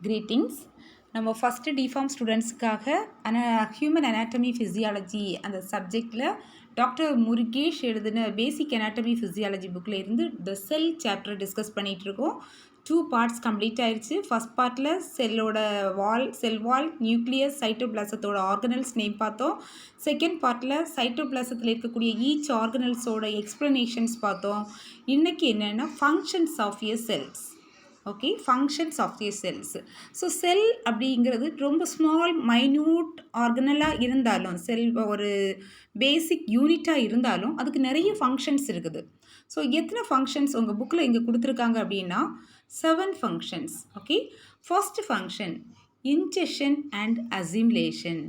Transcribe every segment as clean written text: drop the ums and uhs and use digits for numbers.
Greetings. நம்ம first D pharm ஸ்டூடெண்ட்ஸுக்காக human anatomy physiology அந்த சப்ஜெக்டில் டாக்டர் முருகேஷ் எழுதின பேசிக் அனாட்டமி ஃபிசியாலஜி புக்கில் இருந்து த செல் சாப்டர் டிஸ்கஸ் பண்ணிகிட்ருக்கோம். 2 பார்ட்ஸ் கம்ப்ளீட் ஆயிடுச்சு. ஃபஸ்ட் பார்ட்டில் செல் வால், நியூக்ளியஸ், சைட்டோபிளாசத்தோட ஆர்கனல்ஸ் நேம் பார்த்தோம். செகண்ட் பார்ட்டில் சைட்டோபிளாசத்தில் இருக்கக்கூடிய ஈச் ஆர்கனல்ஸோட எக்ஸ்ப்ளனேஷன்ஸ் பார்த்தோம். இன்றைக்கி என்னென்னா functions of a cells. Okay, functions of the cells. So cell அப்படிங்கிறது ரொம்ப ஸ்மால் மைன்யூட் ஆர்கனலாக இருந்தாலும், செல் ஒரு பேசிக் யூனிட்டாக இருந்தாலும் அதுக்கு நிறைய ஃபங்க்ஷன்ஸ் இருக்குது. ஸோ எத்தனை ஃபங்க்ஷன்ஸ் உங்கள் புக்கில் இங்கே கொடுத்துருக்காங்க அப்படின்னா 7 functions. Okay, first function ingestion and assimilation.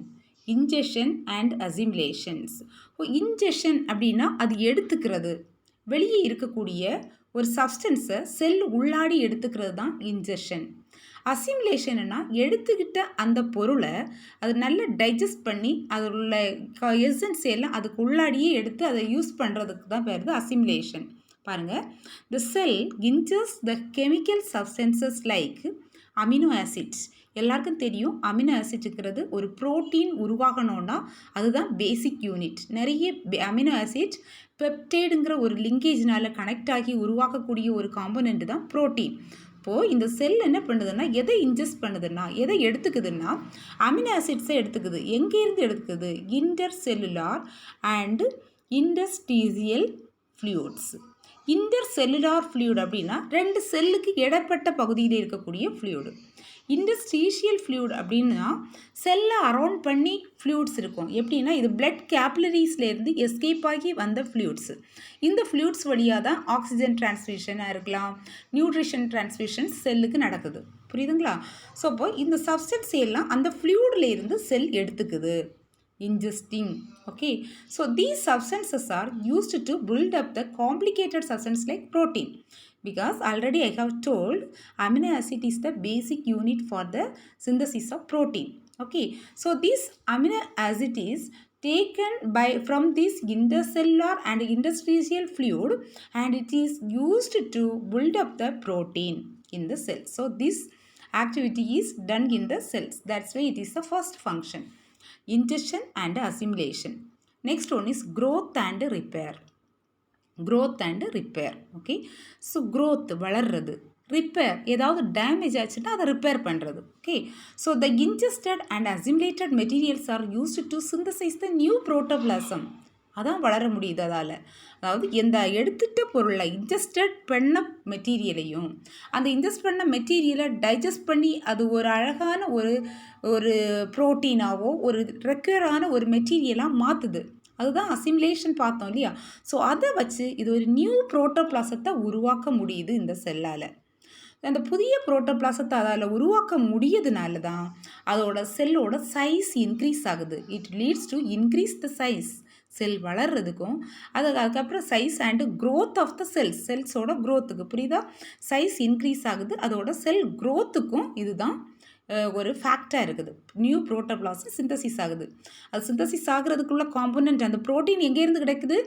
Ingestion and assimilations. Ingestion அப்படின்னா அது எடுத்துக்கிறது, வெளியே இருக்கக்கூடிய ஒரு சப்ஸ்டன்ஸை செல் உள்ளாடி எடுத்துக்கிறது தான் இன்ஜெஷன். அசிமுலேஷன்னா எடுத்துக்கிட்ட அந்த பொருளை அது நல்லா டைஜஸ்ட் பண்ணி அதில் உள்ள எசன்ஸ் எல்லாம் அதுக்கு உள்ளாடியே எடுத்து அதை யூஸ் பண்ணுறதுக்கு தான் பேர் அசிமுலேஷன். பாருங்கள், the cell ingest the chemical substances like amino acids. எல்லாருக்கும் தெரியும் அமினோ ஆசிட்ங்கிறது ஒரு ப்ரோட்டீன் உருவாகணும்னா அதுதான் பேசிக் யூனிட். நிறைய அமினோ ஆசிட் பெப்டைடுங்கிற ஒரு லிங்கேஜ்னால் கனெக்ட் ஆகி உருவாக்கக்கூடிய ஒரு காம்போனண்ட் தான் ப்ரோட்டீன். இப்போது இந்த செல் என்ன பண்ணுதுன்னா, எதை இன்ஜெஸ்ட் பண்ணுதுன்னா, எதை எடுத்துக்குதுன்னா அமினோ ஆசிட்ஸை எடுத்துக்குது. எங்கேருந்து எடுத்துக்குது? Intercellular and interstitial fluids. Intercellular fluid அப்படின்னா 2 செல்லுக்கு இடப்பட்ட பகுதியில் இருக்கக்கூடிய ஃப்ளூயிடு. இன்டர்ஸ்டீஷியல் ஃப்ளூயிட் அப்படின்னா செல்லை அரௌண்ட் பண்ணி ஃப்ளூயிட்ஸ் இருக்கும். எப்படின்னா இது பிளட் கேப்லரிஸ்லேருந்து எஸ்கேப் ஆகி வந்த ஃப்ளூயிட்ஸு. இந்த ஃப்ளூயிட்ஸ் வழியாக தான் ஆக்சிஜன் டிரான்ஸ்மிஷனாக இருக்கலாம், நியூட்ரிஷன் டிரான்ஸ்மிஷன் செல்லுக்கு நடக்குது. புரியுதுங்களா? ஸோ அப்போ இந்த சப்ஸ்டன்ஸ் எல்லாம் அந்த ஃப்ளூயிட்லேருந்து செல் எடுத்துக்குது. Ingesting. Okay, so these substances are used to build up the complicated substance like protein, because already I have told amino acid is the basic unit for the synthesis of protein. Okay, so this amino acid is taken from this intercellular and interstitial fluid and it is used to build up the protein in the cell. So this activity is done in the cells. That's why it is the first function. Ingestion and assimilation. Next one is growth and repair. Growth and repair. Okay, so growth வளர்றது, repair ஏதாவது damage ஆச்சுன்னா அதை repair பண்ணுறது. Okay, so the ingested and assimilated materials are used to synthesize the new protoplasm. அதான் வளர முடியுது அதால். அதாவது இந்த எடுத்துகிட்ட பொருளை இன்ஜெஸ்டட் பண்ண மெட்டீரியலையும் அந்த இன்ஜெஸ்ட் பண்ண மெட்டீரியலை டைஜஸ்ட் பண்ணி அது ஒரு அழகான ஒரு ப்ரோட்டீனாவோ ஒரு ரெக்கரான ஒரு மெட்டீரியலாக மாற்றுது. அதுதான் அசிமுலேஷன் பார்த்தோம் இல்லையா? ஸோ அதை வச்சு இது ஒரு நியூ புரோட்டோபிளாசத்தை உருவாக்க முடியுது இந்த செல்லால். அந்த புதிய புரோட்டோபிளாசத்தை அதால் உருவாக்க முடியதுனால தான் அதோட செல்லோட சைஸ் இன்க்ரீஸ் ஆகுது. It leads to increase the size. Cell வளர்றதுக்கும் அதுக்கப்புறம் size and growth of the செல்ஸோட க்ரோத்துக்கு, புரியுதா? சைஸ் இன்க்ரீஸ் ஆகுது, அதோட செல் க்ரோத்துக்கும் இதுதான் ஒரு ஃபேக்டாக இருக்குது. நியூ புரோட்டோபிளாசம் சிந்தசிஸ் ஆகுது. அது சிந்தசிஸ் ஆகிறதுக்குள்ள காம்போனன்ட் அந்த ப்ரோட்டீன் எங்கேருந்து கிடைக்குது?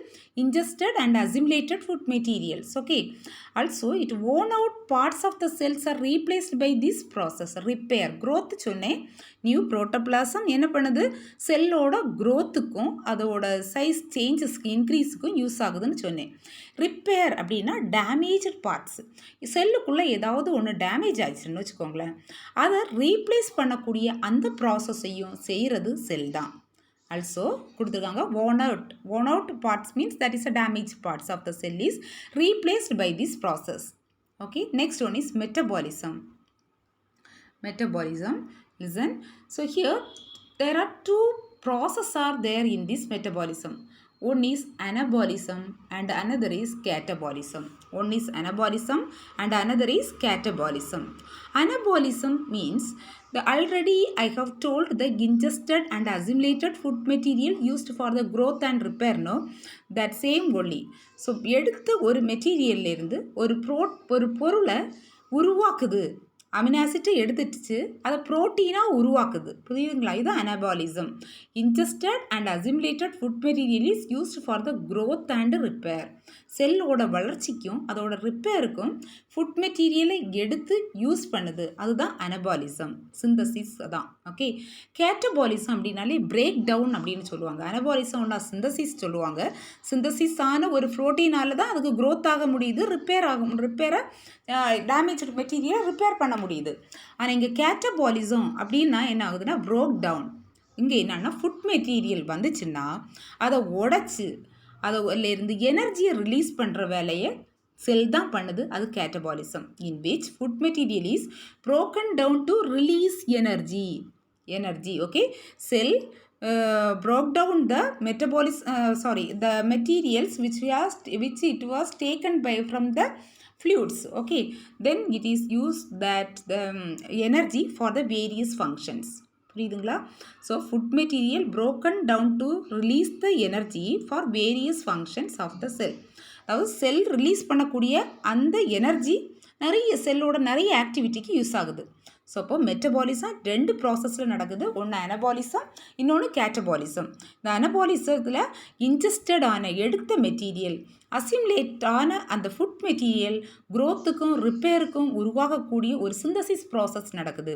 Ingested and assimilated food materials. Okay, also it worn out parts of the cells are replaced by this process. Repair, growth சொன்னேன். நியூ புரோட்டோபிளாசம் என்ன பண்ணுது? செல்லோட க்ரோத்துக்கும் அதோட சைஸ் சேஞ்சஸ்க்கு இன்க்ரீஸுக்கும் யூஸ் ஆகுதுன்னு சொன்னேன். ரிப்பேர் அப்படின்னா டேமேஜ்டு பார்ட்ஸ். செல்லுக்குள்ளே ஏதாவது ஒன்று டேமேஜ் ஆயிடுச்சுன்னு வச்சுக்கோங்களேன், அதை ரீப்ளேஸ் பண்ணக்கூடிய அந்த ப்ராசஸையும் செய்கிறது செல் தான். ஆல்சோ கொடுத்துருக்காங்க worn out parts means that is a damaged parts of the cell is replaced by this process. Okay, next one is metabolism. Listen, so here there are 2 processes are there in this metabolism. One is anabolism and another is catabolism. One is anabolism and another is catabolism. Anabolism means already I have told the ingested and assimilated food material used for the growth and repair, no, that same only. So எடுத்த ஒரு மெட்டீரியல்ல இருந்து ஒரு பொருளை உருவாக்குது amino ஆசிட்டை எடுத்துட்டு அதை ப்ரோட்டீனாக உருவாக்குது. புரியுதுங்களா? இது anabolism. Ingested and assimilated food material is used for the growth and repair. செல்லோட வளர்ச்சிக்கும் அதோட ரிப்பேருக்கும் ஃபுட் மெட்டீரியலை எடுத்து யூஸ் பண்ணுது. அதுதான் அனபாலிசம். சிந்தசிஸ் தான். ஓகே. கேட்டபாலிசம் அப்படின்னாலே பிரேக் டவுன் அப்படின்னு சொல்லுவாங்க. அனபாலிசம்னா சிந்தசிஸ் சொல்லுவாங்க. சிந்தசிஸ் ஆன ஒரு ப்ரோட்டீனால தான் அதுக்கு க்ரோத் ஆக முடியுது, ரிப்பேரை டேமேஜ் மெட்டீரியலை ரிப்பேர் பண்ண முடியுது. ஆனால் இங்கே கேட்டபாலிசம் அப்படின்னா என்ன ஆகுதுன்னா ப்ரோக் டவுன். இங்கே என்னன்னா ஃபுட் மெட்டீரியல் வந்துச்சுன்னா அதை உடச்சி அதிலேருந்து எனர்ஜியை ரிலீஸ் பண்ணுற வேலையை செல் தான் பண்ணுது. அது catabolism. In which food material is broken down to release energy. Okay. Cell broke down the the materials which it was taken from the fluids. Okay. Then it is used that the energy for the various functions. புரியுதுங்களா? So food material broken down to release the energy for various functions of the cell. அதாவது cell release பண்ணக்கூடிய அந்த energy செல்லோட நிறைய ஆக்டிவிட்டிக்கு use ஆகுது. So அப்போ metabolism 2 ப்ராசஸில் நடக்குது. ஒன்று அனபாலிசம், இன்னொன்று கேட்டபாலிசம். இந்த அனபாலிசத்தில் இன்ஜெஸ்டட் ஆன எடுத்த மெட்டீரியல் அசிமுலேட் ஆன அந்த ஃபுட் மெட்டீரியல் க்ரோத்துக்கும் ரிப்பேருக்கும் உருவாகக்கூடிய ஒரு சிந்தசிஸ் ப்ராசஸ் நடக்குது.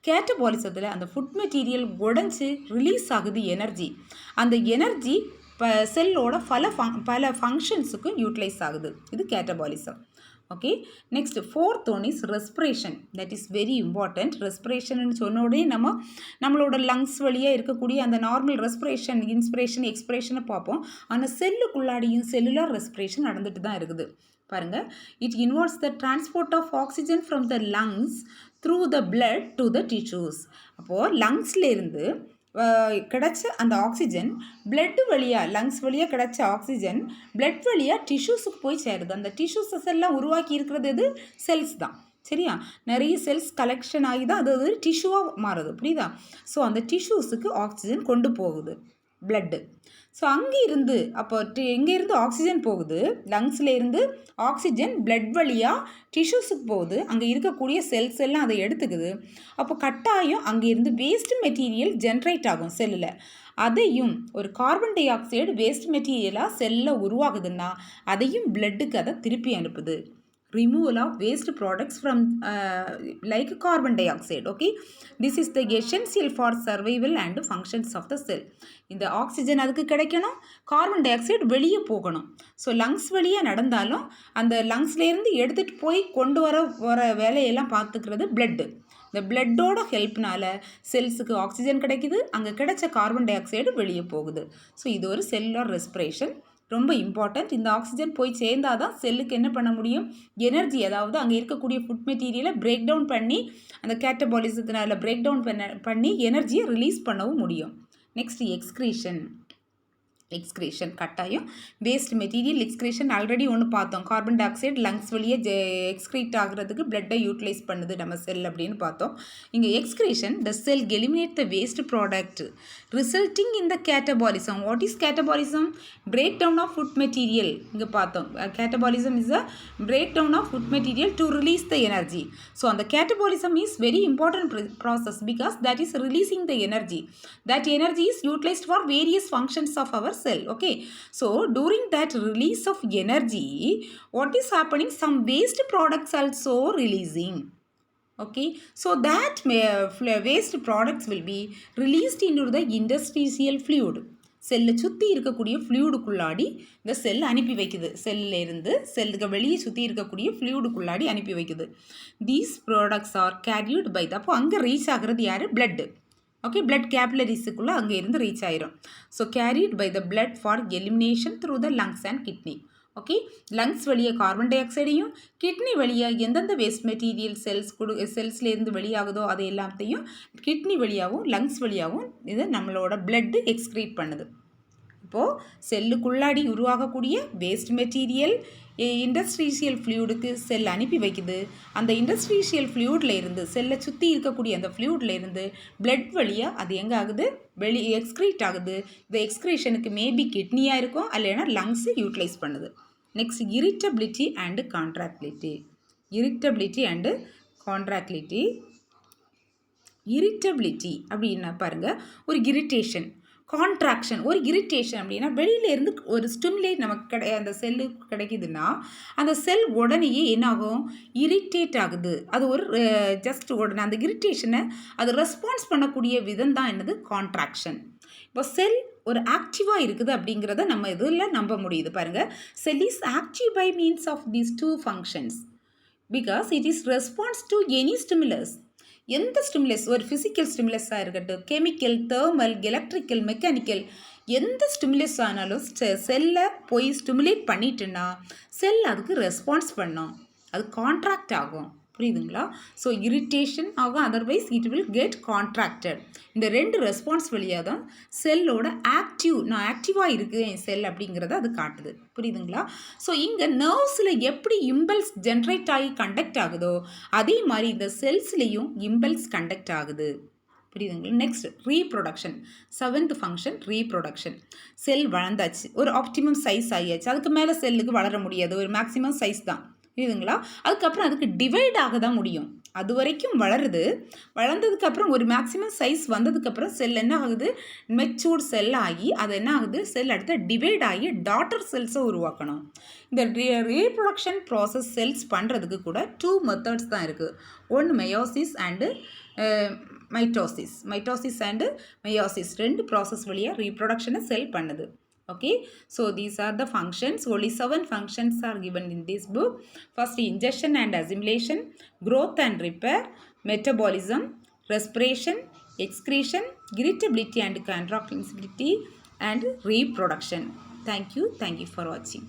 கேட்டபாலிசத்தில் அந்த ஃபுட் மெட்டீரியல் உடஞ்சி ரிலீஸ் ஆகுது எனர்ஜி. அந்த எனர்ஜி செல்லோட பல ஃபங்க்ஷன்ஸுக்கு யூட்டிலைஸ் ஆகுது. இது catabolism. Okay. Next fourth one is respiration. That is very important. Respiration சொன்னோடனே நம்மளோட லங்ஸ் வழியாக இருக்கக்கூடிய அந்த நார்மல் ரெஸ்பிரேஷன், இன்ஸ்பிரேஷன், எக்ஸ்பிரேஷனை பார்ப்போம். ஆனால் செல்லுக்குள்ளாடியும் செல்லுலார் ரெஸ்பிரேஷன் நடந்துட்டு தான் இருக்குது. பாருங்கள். It involves the transport of oxygen from the lungs through the blood to the tissues. அப்போது லங்ஸ்லேருந்து கிடைச்ச அந்த ஆக்சிஜன் பிளட் வழியாக, லங்ஸ் வழியாக கிடைச்ச ஆக்சிஜன் பிளட் வழியாக டிஷ்யூஸுக்கு போய் சேருது. அந்த டிஷ்யூஸஸ் எல்லாம் உருவாக்கி இருக்கிறது எது? செல்ஸ் தான். சரியா? நிறைய செல்ஸ் கலெக்ஷன் ஆகி தான் அது ஒரு டிஷ்யூவாக மாறுது. புரியுதா? ஸோ அந்த டிஷ்யூஸுக்கு ஆக்சிஜன் கொண்டு போகுது பிளட்டு. ஸோ அங்கேருந்து அப்போ எங்கேருந்து ஆக்சிஜன் போகுது? லங்ஸ்லேருந்து ஆக்சிஜன் பிளட் வழியாக டிஷ்யூஸுக்கு போகுது. அங்கே இருக்கக்கூடிய செல்ஸ் எல்லாம் அதை எடுத்துக்குது. அப்போ கட்டாயம் அங்கேருந்து வேஸ்ட் மெட்டீரியல் ஜென்ரேட் ஆகும் செல்லில். அதையும் ஒரு கார்பன் டை ஆக்சைடு வேஸ்ட் மெட்டீரியலாக செல்லில் உருவாகுதுன்னா அதையும் பிளட்டுக்கு அதை திருப்பி அனுப்புது. removal of waste products from like carbon dioxide. Okay, this is the essential for survival and functions of the cell. இந்த ஆக்சிஜன் அதுக்கு கிடைக்கணும், கார்பன் டை ஆக்சைடு வெளியே போகணும். ஸோ லங்ஸ் வழியாக நடந்தாலும் அந்த லங்ஸ்லேருந்து எடுத்துகிட்டு போய் கொண்டு வர வேலையெல்லாம் பார்த்துக்கிறது பிளட்டு. இந்த பிளட்டோட ஹெல்ப்னால செல்ஸுக்கு ஆக்சிஜன் கிடைக்குது, அங்கே கிடைச்ச கார்பன் டை ஆக்சைடு வெளியே போகுது. ஸோ இது ஒரு செல்லுலார் ரெஸ்பிரேஷன், ரொம்ப இம்பார்ட்டண்ட். இந்த ஆக்சிஜன் போய் சேர்ந்தால் தான் செல்லுக்கு என்ன பண்ண முடியும்? எனர்ஜி, அதாவது அங்கே இருக்கக்கூடிய ஃபுட் மெட்டீரியலை பிரேக் டவுன் பண்ணி அந்த கேட்டபாலிசத்தினால பிரேக் டவுன் பண்ணி எனர்ஜியை ரிலீஸ் பண்ணவும் முடியும். நெக்ஸ்ட் எக்ஸ்கிரேஷன் கட்டாயம் வேஸ்ட் மெட்டீரியல் எக்ஸ்கிரேஷன் ஆல்ரெடி ஒன்று பார்த்தோம். கார்பன் டை ஆக்சைடு லங்ஸ் வழியே எக்ஸ்கிரீட் ஆகிறதுக்கு பிளட்டை யூட்டிலைஸ் பண்ணுது நம்ம செல் அப்படின்னு பார்த்தோம். இங்கே excretion, the cell eliminate the waste product resulting in the catabolism. What is catabolism? Break down of food material. இங்கே பார்த்தோம் catabolism is a break down of food material to release the energy. So அந்த catabolism is very important process because that is releasing the energy. That energy is utilized for various functions of our cell. Okay, so during that release of energy, what is happening? Some waste products also releasing. Okay, so that waste products will be released into the interstitial fluid. செல்லை சுற்றி இருக்கக்கூடிய ஃப்ளூடுக்குள்ளாடி இந்த செல் அனுப்பி வைக்குது. செல்லிருந்து செல்லுக்கு வெளியே சுற்றி இருக்கக்கூடிய ஃப்ளூடுக்குள்ளாடி அனுப்பி வைக்குது. These products are carried by the, அப்போ அங்கே ரீச் ஆகிறது யார்? பிளட்டு. ஓகே, பிளட் கேப்லரிஸுக்குள்ளே அங்கே இருந்து ரீச் ஆயிரும். So carried by the blood for elimination through the lungs and kidney. Okay, lungs வழியாக கார்பன் டை ஆக்சைடையும் கிட்னி வழியாக எந்தெந்த வேஸ்ட் மெட்டீரியல் செல்ஸ்லேருந்து வெளியாகுதோ அது எல்லாத்தையும் கிட்னி வழியாகவும் லங்ஸ் வழியாகவும் இது நம்மளோட பிளட்டு எக்ஸ்க்ரீட் பண்ணுது. இப்போது செல்லுக்குள்ளாடி உருவாகக்கூடிய வேஸ்ட் மெட்டீரியல் இண்டஸ்ட்ரீஷியல் ஃப்ளூடுக்கு செல் அனுப்பி வைக்குது. அந்த இண்டஸ்ட்ரீஷியல் ஃப்ளூடில் இருந்து செல்லை சுற்றி இருக்கக்கூடிய அந்த ஃப்ளூடில் இருந்து பிளட் வழியாக அது எங்கே ஆகுது? எக்ஸ்க்ரீட் ஆகுது. இந்த எக்ஸ்க்ரீஷனுக்கு மேபி கிட்னியாக இருக்கும், இல்லைன்னா லங்ஸு யூட்டிலைஸ் பண்ணுது. Next irritability and contractility. Irritability and contractility. Irritability அப்படின்னா பாருங்கள் ஒரு இரிட்டேஷன். கான்ட்ராக்ஷன் ஒரு இரிட்டேஷன் அப்படின்னா வெளியிலேருந்து ஒரு ஸ்டிமுலேட் நமக்கு அந்த செல்லுக்கு கிடைக்குதுன்னா அந்த செல் உடனேயே என்னாகும், இரிட்டேட் ஆகுது. அது ஒரு ஜஸ்ட் உடனே அந்த இரிட்டேஷனை அது ரெஸ்பான்ஸ் பண்ணக்கூடிய விதம் தான் என்னது, கான்ட்ராக்ஷன். இப்போ செல் ஒரு ஆக்டிவாக இருக்குது அப்படிங்கிறத நம்ம இதில் நம்ப முடியுது. பாருங்கள், cell is active by means of these two functions because it is response to any stimulus. எந்த ஸ்டிமுலஸ், ஒரு ஃபிசிக்கல் ஸ்டிமுலஸாக இருக்கட்டும், கெமிக்கல், தெர்மல், எலக்ட்ரிக்கல், மெக்கானிக்கல், எந்த ஸ்டிமுலஸ் ஆனாலும் செல்லை போய் ஸ்டிமுலேட் பண்ணிட்டுன்னா செல் அதுக்கு ரெஸ்பான்ஸ் பண்ணும், அது கான்ட்ராக்ட் ஆகும். புரியுதுங்களா? ஸோ இரிட்டேஷன் ஆகும், otherwise it will get contracted. இந்த ரெண்டு ரெஸ்பான்ஸ் வழியாக தான் செல்லோட ஆக்டிவ், நான் ஆக்டிவாக இருக்குது என் செல் அப்படிங்கிறத அது காட்டுது. புரியுதுங்களா? ஸோ இங்கே நர்வ்ஸில் எப்படி இம்பல்ஸ் ஜென்ரேட் ஆகி கண்டக்ட் ஆகுதோ அதே மாதிரி இந்த செல்ஸ்லேயும் இம்பல்ஸ் கண்டக்ட் ஆகுது. புரியுதுங்களா? Next reproduction. 7th function reproduction. Cell வளர்ந்தாச்சு, ஒரு ஆப்டிமம் சைஸ் ஆகியாச்சு, அதுக்கு மேலே செல்லுக்கு வளர முடியாது, ஒரு மேக்ஸிமம் சைஸ் தான். புரியுதுங்களா? அதுக்கப்புறம் அதுக்கு டிவைட் ஆக தான் முடியும். அது வரைக்கும் வளருது, வளர்ந்ததுக்கப்புறம் ஒரு மேக்ஸிமம் சைஸ் வந்ததுக்கப்புறம் செல் என்ன ஆகுது, மெச்சூர்ட் செல் ஆகி அது என்ன ஆகுது, செல் அடுத்த டிவைட் ஆகி டாட்டர் செல்ஸை உருவாக்கணும். இந்த ரீப்ரொடக்ஷன் ப்ராசஸ் செல்ஸ் பண்ணுறதுக்கு கூட 2 மெத்தட்ஸ் தான் இருக்குது. ஒன்று meiosis and mitosis. Mitosis and meiosis 2 process வழியாக ரீப்ரொடக்ஷனை செல் பண்ணுது. Okay, so these are the functions. Only 7 functions are given in this book. First, ingestion and assimilation, growth and repair, metabolism, respiration, excretion, irritability and contractility, and reproduction. Thank you for watching.